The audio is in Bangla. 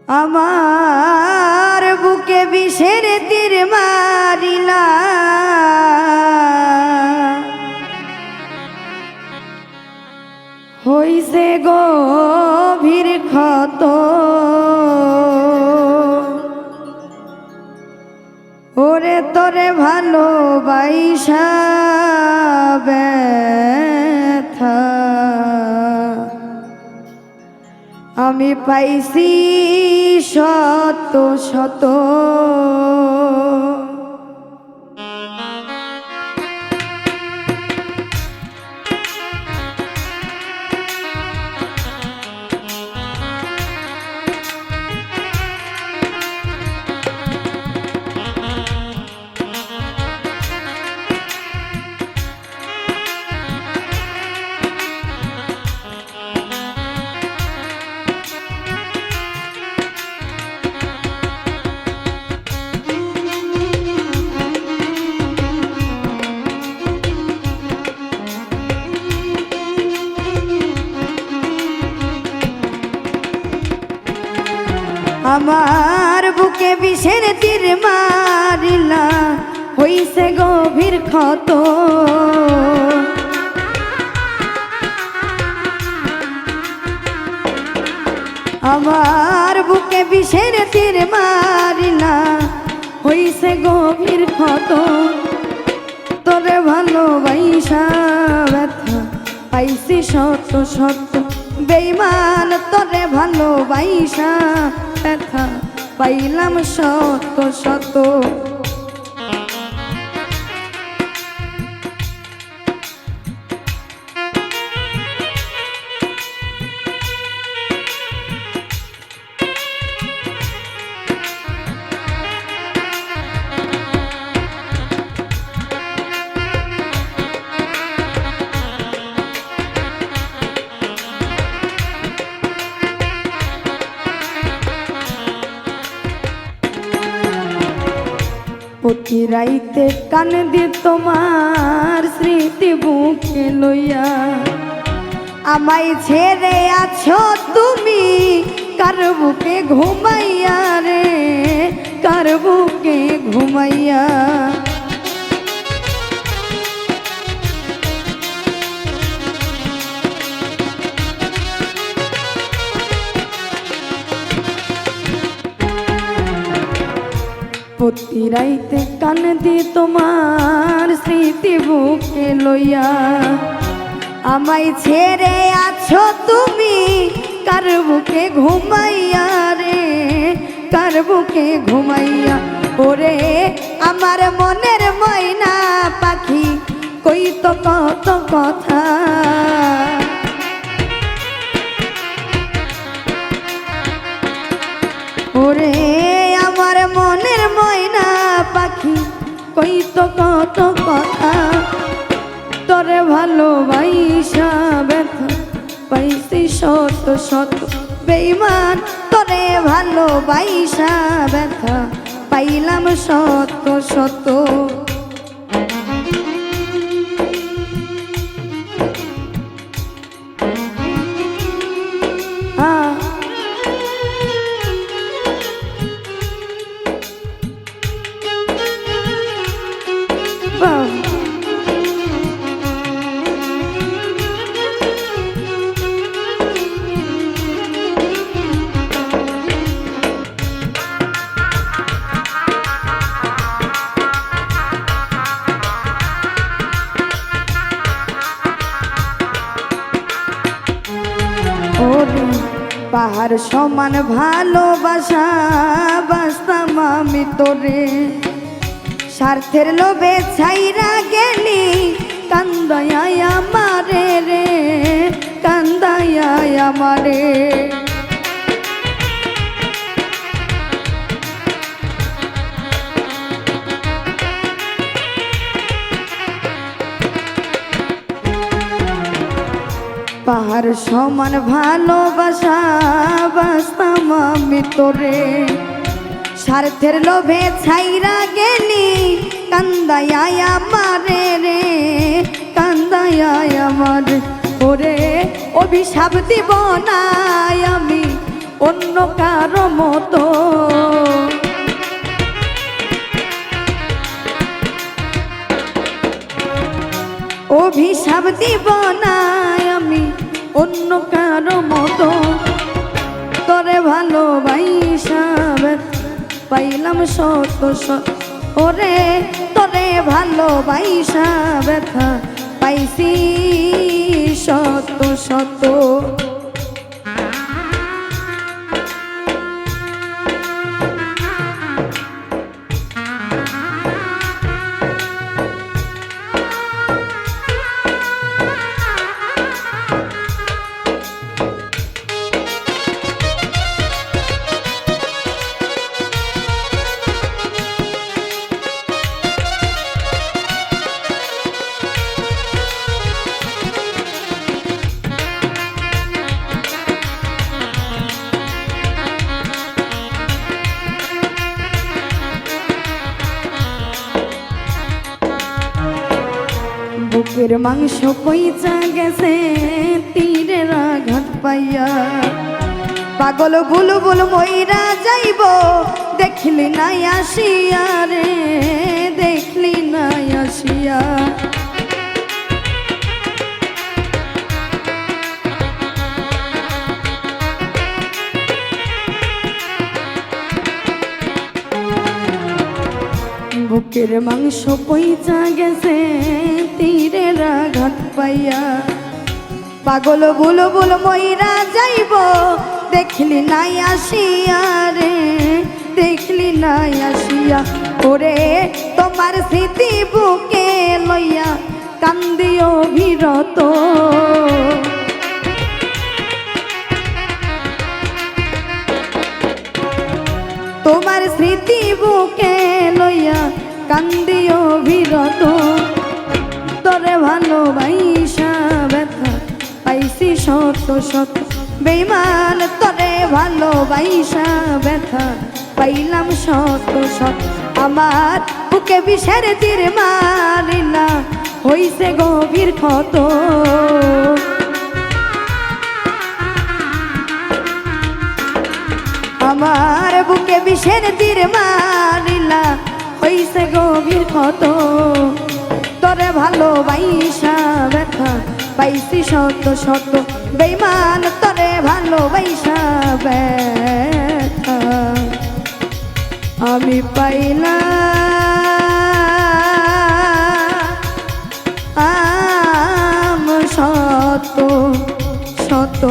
আমার বুকে বিষের তীর মারিলা হইছে গভীর ক্ষত ওরে তোরে ভালোবাসা ব্যথা আমি পাইছি শত শত আমার বুকে বিষের তীর মারিলা হইছে গভীর ক্ষত আমার বুকে বিষের তীর মারিলা হইছে গভীর ক্ষত তোরে ভালোবাসা ব্যথা পাইছি শত শত বেঈমান তোরে ভালোবাসা ব্যথা পাইলাম শত শত প্রতি রাইতে কান দি তোমার স্মৃতি বুকে লইয়া আমায় ছেড়ে আছো তুমি কার বুকে ঘুমাইয়া রে কার বুকে ঘুমাইয়া প্রতি রাইতে কান দি তোমার স্মৃতি বুকে লইয়া আমায় ছেড়ে আছো তুমি কার বুকে ঘুমাইয়া রে কার বুকে ঘুমাইয়া ওরে আমার মনের ময়না পাখি কই তো কত কথা ওরে আমার মনের ময়না পাখি কই তো কত কথা তোরে ভালোবাসা ব্যথা পাইছি শত শত বেঈমান তোরে ভালোবাসা ব্যথা পাইলাম শত শত পাহাড় সমান ভালোবাসা বাসতাম আমি তোরে স্বার্থের লোভে ছাইরা গেলি কান্দায়া আমারে রে কান্দায়া আমারে পাহাড় সমান ভালোবাসা বাসতাম আমি তোরে স্বার্থের লোভে ছাইরা গেলি কান্দায়া আমারে রে কান্দায়া আমার ওরে অভিশাপ দিব না আমি অন্য কারো মতো। অভিশাপ দিব না আমি অন্য কারো মতো, তোরে ভালোবাসা পাইলাম শত শত, ওরে তোরে ভালোবাসা ব্যথা পাইছি শত শত। বুকের মাংস পইচা গেছে তীরের আঘাত পাইয়া, পাগল বুলবুল মইরা যাইব দেখলি নাই আসিয়া রে, দেখলি নাই আসিয়া। বুকের মাংস পইচা গেছে তীরের আঘাত পাইয়া, পাগল বুলবুল মইরা যাইব দেখলি নাই আসিয়া রে, দেখলি নাই আসিয়া। ওরে তোমার স্মৃতি বুকে লইয়া কান্দি অবিরত, তোমার স্মৃতি বুকে লইয়া কান্দি অবিরত। তোরে ভালোবাসা ব্যথা পাইছি শত শত, বেঈমান তোরে ভালোবাসা ব্যথা পাইলাম শত শত। আমার বুকে বিষের তীর মারিলা হইছে গভীর ক্ষত, আমার বুকে বিষের তীর মারিলা হইছে গভীর ক্ষত। তোরে ভালোবাসা ব্যথা পাইছি শত শত, বেঈমান তোরে ভালোবাসা ব্যথা আমি পাইলাম শত শত।